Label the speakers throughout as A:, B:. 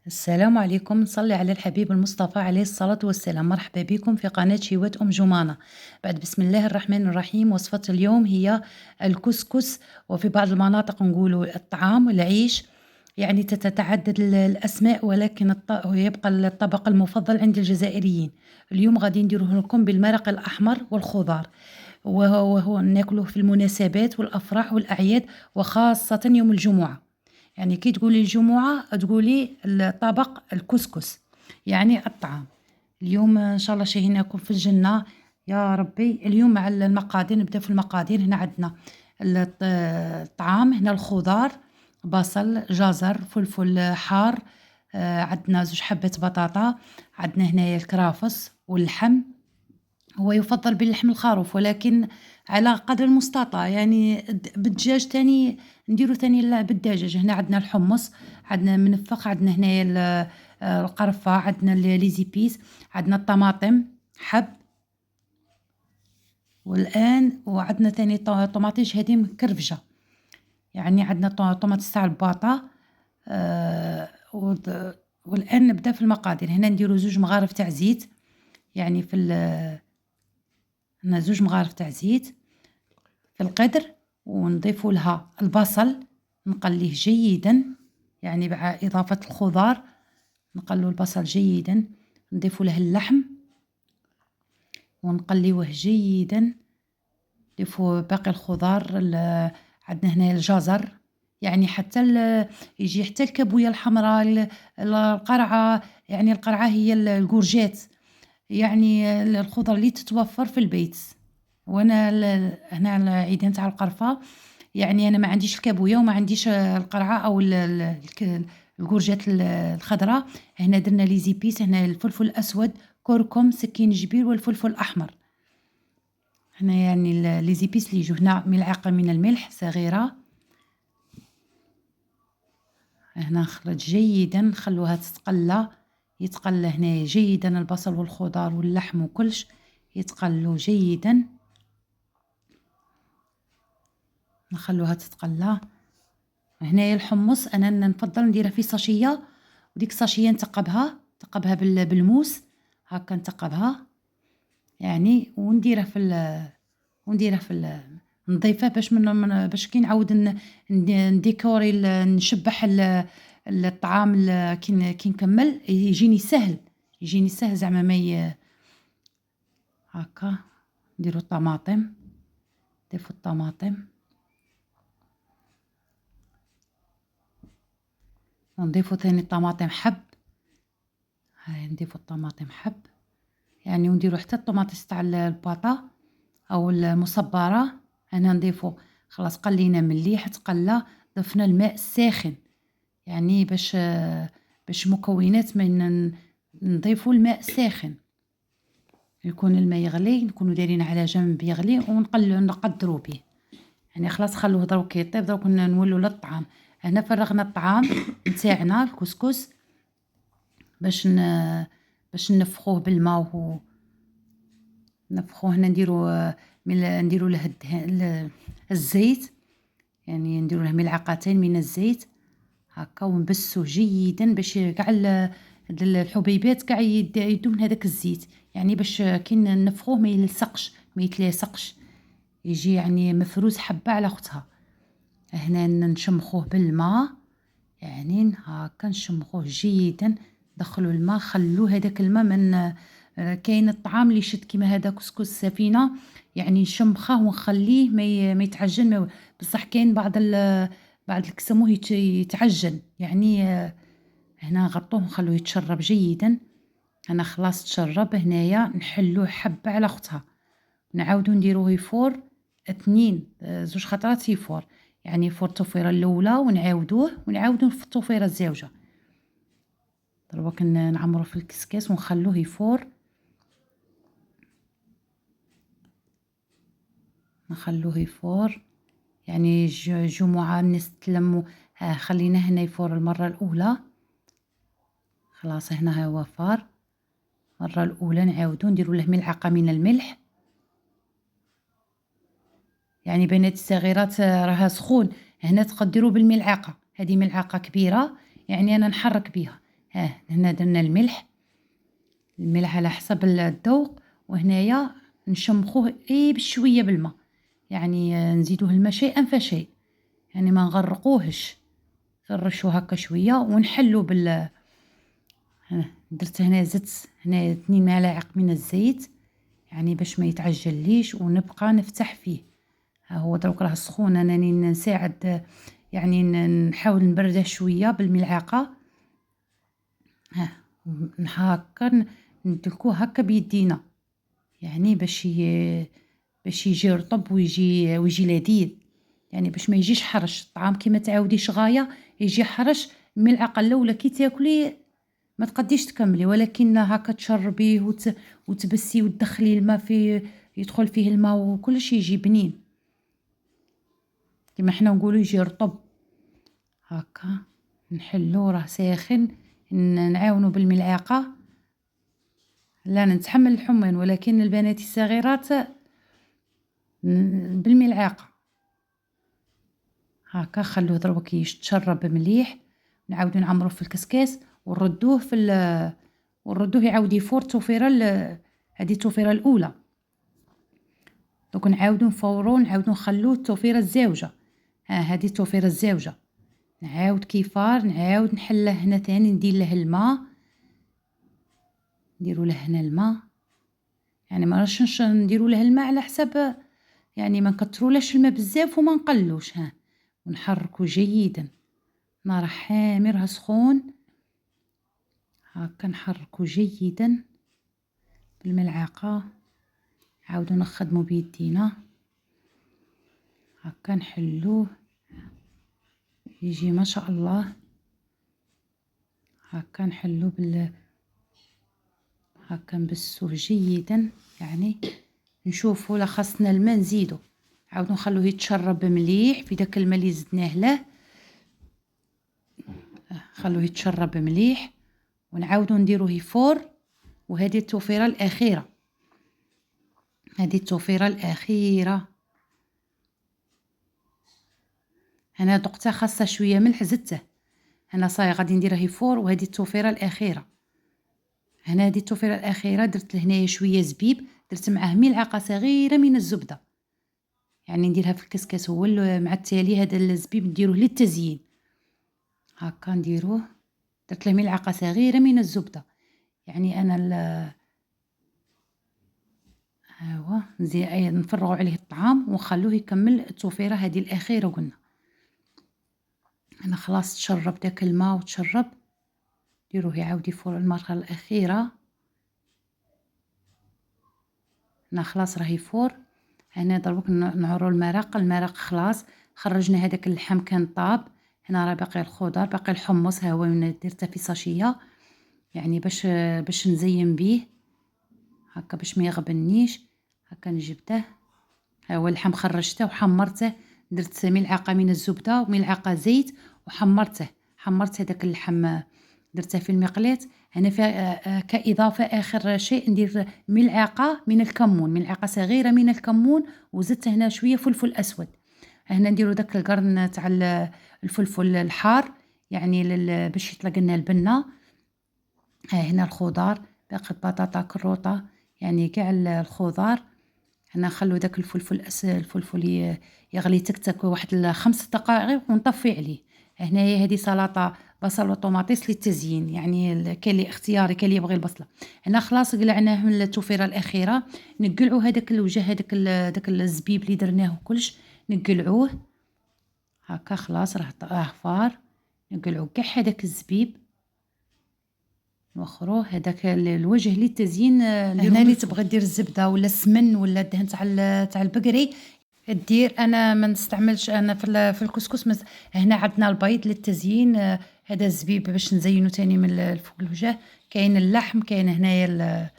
A: السلام عليكم، نصلي على الحبيب المصطفى عليه الصلاة والسلام. مرحبا بكم في قناة شيوات أم جمانة. بعد بسم الله الرحمن الرحيم. وصفة اليوم هي الكسكس، وفي بعض المناطق نقولوا الطعام العيش، يعني تتعدد الأسماء، ولكن يبقى الطبق المفضل عند الجزائريين. اليوم غادي نديروه لكم بالمرق الأحمر والخضار، وهو ناكله في المناسبات والأفراح والأعياد، وخاصة يوم الجمعة. يعني كي تقولي الجمعة تقولي الطبق الكسكس، يعني الطعام. اليوم إن شاء الله شهيناكم في الجنة يا ربي. اليوم مع المقادير، نبدأ في المقادير. هنا عندنا الطعام، هنا الخضار: بصل، جزر، فلفل حار، عندنا 2 حبات بطاطا، عندنا هنايا الكرافس واللحم. هو يُفضّل باللحم الخروف، ولكن على قدر المستطاع، يعني بالدجاج تاني نديرو تاني بالدجاج. هنا عندنا الحمص، عندنا منفّخ، عندنا هنايا القرفة، عندنا les épices، عندنا الطماطم حب، والآن وعندنا تاني طماطيش هادي مكرفجة. يعني عندنا طوماطيش تاع الباطا. والآن نبدا في المقادير. هنا نديرو 2 مغارف تاع زيت، يعني هنا 2 مغارف تاع زيت في القدر، ونضيف لها البصل، نقليه جيدا، يعني مع إضافة الخضار نقلو البصل جيدا، نضيف له اللحم ونقليوه جيدا، نضيفو باقي الخضار. عندنا هنا الجزر، يعني حتى يجي حتى الكابوية الحمراء، القرعة، يعني القرعة هي الكورجيت، يعني الخضر اللي تتوفر في البيت. وانا هنا العيدين تاع القرفة، يعني انا ما عنديش الكابوية وما عنديش القرعة او الكورجات الخضراء. هنا درنا لي زيبيس، هنا الفلفل الاسود، كركم، سكين جبير، والفلفل الاحمر. هنا يعني لي زيبيس اللي يجوا هنا: ملعقة من الملح صغيرة. هنا نخلط جيدا، نخلوها تتقلى، يتقلى هنا جيدا البصل والخضار واللحم وكلش يتقلوا جيدا، نخلوها تتقلى. هنايا الحمص انا نفضل نديرها في ساشية، وديك الساشية نتقبها بالموس، هكا نتقبها يعني، ونديرها نضيفه باش باش كي نعاود نديكوري نشبح الطعام كي نكمل يجيني سهل زعما ما هكا. نديرو الطماطم، نضيفو الطماطم، ونضيفو ثاني الطماطم حب. هاي نضيفو الطماطم حب، يعني ونديرو حتى الطوماطيس تاع الباطا أو المصبّرة. أنا نضيفو خلاص قلينا مليح تقلى، ضفنا الماء الساخن، يعني باش المكونات ما نضيفو الماء ساخن، يكون الماء يغلي، نكونو دايرين على جنب يغلي نقدّرو بيه. يعني خلاص خلوه دروك يطيب، دروك نولو للطعام. هنا فرغنا الطعام نتاعنا الكسكس باش نفخوه بالما نفخوه. هنا نديرو له الزيت، يعني نديرو له ملعقتين من الزيت هكا، ونبسوه جيدا باش قاع الحبيبات قاع يدو من هذاك الزيت، يعني باش كي نفخوه ما يلصقش ما يتلاصقش، يجي يعني مفروز حبة على اختها. هنا نشمخوه بالما، يعني هاكا نشمخوه جيدا، دخلوا الماء، خلوه هذاك الماء من كاين الطعام اللي يشد كيما هذا كسكس السفينة، يعني نشمخه ونخليه ما يتعجن، بصح كاين بعض الكسموه يتعجن، يعني هنا نغطوه ونخلوه يتشرب جيدا. انا خلاص تشرب. هنايا نحلوه حبة على اختها، نعاودو نديروه يفور 2 2 خطرات يفور، يعني يفور التفويرة الأولى ونعاودو في التفويرة الزاوجة. دروك نعمرو في الكسكاس ونخلوه يفور، يعني جمعة الناس تلمو. خليناه هنا يفور المرة الأولى، خلاص هنا هو فار المرة الأولى. نعاودو نديرو له ملعقة من الملح، يعني بنات الصغيرات راها سخون، هنا تقدروا بالملعقة، هذه ملعقة كبيرة يعني أنا نحرك بها. هنا درنا الملح على حسب الذوق، وهنايا نشمخوه بشويه بالماء، يعني نزيدوه الماء شيئا فشيء، يعني ما نغرقوهش، نرشوه هكا شويه ونحلو درت هنا زدت هنا 2 ملاعق من الزيت، يعني باش ما يتعجليش، ونبقى نفتح فيه. ها هو دروك راه سخون، انني نساعد يعني نحاول نبرده شويه بالملعقه. هكا ندلكوه هكا بيدينا، يعني باش يجي رطب ويجي لذيذ، يعني باش ما يجيش حرش الطعام كيما تعاوديش غايه يجي حرش. الملعقه الاولى كي تاكلي ما تقديش تكملي، ولكن هكا تشربيه وتبسي وتدخلي الماء فيه، يدخل فيه الماء وكلش يجي بنين، كيما حنا نقولوا يجي رطب. هكا نحلو راه ساخن، نعاونو بالملعقه. لا نتحمل الحمان، ولكن البنات الصغيرات بالملعقه. هكا خلوه دروك يتشرب مليح، نعاودو نعمروه في الكسكاس ونردوه ونردوه يعاود يفور التوفيره هذه التوفيره الاولى. دوك نعاودو نفوروه، نعاودو نخلوه التوفيره الزاوجه. هذه التوفيره الزاوجه، نعاود كيفار، نعاود نحله هنا ثاني، ندير له الماء، نديرو له هنا الماء، يعني ما رشنش نديرو له الماء على حسب، يعني ما نكترولاش الماء بزاف وما نقلوش. ونحركو جيدا، نار حامرها سخون، هكا نحركو جيدا بالملعقه، عاودو نخدمو بيدينا هكا نحلوه يجي ما شاء الله. هكا نحلو هكا نبسوه جيدا، يعني نشوفو لا خاصنا الماء نزيدو، عاودو نخلوه يتشرب مليح في داك الماء اللي زدناه له، خلوه يتشرب مليح ونعاودو نديروه يفور. وهذه التوفيره الاخيره، هذه التوفيره الاخيره. انا دقتها خاصه شويه ملح زدته، انا صاي غادي نديره يفور. وهذه التوفيره الاخيره، هنا هذه التوفيره الاخيره درت لهنايا شويه زبيب، درت معاه ملعقه صغيره من الزبده، يعني نديرها في الكسكاس هو مع التالي. هذا الزبيب نديروه للتزيين، هكا نديروه، درت له ملعقه صغيره من الزبده، يعني انا هاهو نفرغوا عليه الطعام ونخلوه يكمل التوفيره هذه الاخيره. قلنا انا خلاص تشرب داك الماء وتشرب، ديروه يعاود يفور المرحله الاخيره. انا خلاص راه يفور. هنا دروك نعرو المرق خلاص خرجنا، هذاك اللحم كان طاب. هنا راه باقي الخضر، باقي الحمص، ها هو درته في ساشيه، يعني باش نزين بيه هكا باش ما يغبنيش. هكا نجبده، ها هو اللحم خرجته وحمرته، درت ملعقه من الزبده وملعقه زيت وحمرته. حمرت هذاك اللحم درته في المقلاة. هنا كإضافة آخر شيء ندير ملعقة من الكمون، ملعقة صغيرة من الكمون، وزدت هنا شوية فلفل أسود. هنا نديرو داك القرن تاع الفلفل الحار، يعني باش يطلق لنا البنة. هنا الخضار، باقي بطاطا، كروطة، يعني كاع الخضار. هنا نخلو داك الفلفل يغلي تكتك واحد 5 دقائق ونطفي عليه. هنايا هذه سلطه بصل وطوماطيس للتزيين، يعني كاين اللي اختياري، كاين اللي يبغي البصله. هنا خلاص قلعناه من التوفيره الاخيره، نقلعوا هذاك الوجه، داك الزبيب اللي درناه وكلش نقلعوه هكا. خلاص راه فار، نقلعوا كاع هذاك الزبيب، نوخروه هذاك الوجه للتزيين. هنا اللي تبغي دير الزبده ولا السمن ولا الدهن تاع البقري دير. انا ما نستعملش انا في الكسكس. هنا عندنا البيض للتزيين، هذا الزبيب باش نزينو تاني من فوق الوجه. كاين اللحم، كاين هنايا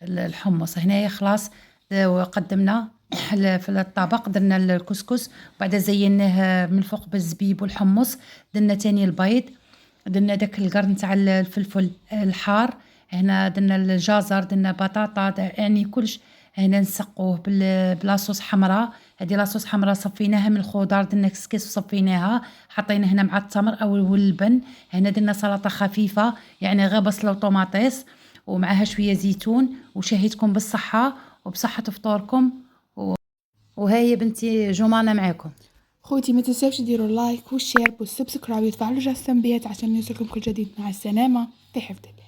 A: الحمص. هنايا خلاص وقدمنا في الطبق، درنا الكسكس وبعد زيناه من الفوق بالزبيب والحمص. درنا تاني البيض، درنا داك القرن تاع الفلفل الحار، هنا درنا الجزر، درنا بطاطا، يعني كلش. هنا نسقوه بلاصوص حمراء. هذه لاصوص حمراء صفيناها من الخضار، درنا كسكس وصفيناها، حطينا هنا مع التمر او اللبن. هنا درنا سلطه خفيفه يعني غير بصله وطوماطيس ومعها شويه زيتون. وشهيتكم بالصحه وبصحه فطوركم. وهي بنتي جمانه معاكم.
B: خوتي ما تنساوش ديروا اللايك والشير والسبسكرايب وتفعلوا جرس التنبيهات عشان يوصلكم كل جديد. مع السلامة في حفظ الله.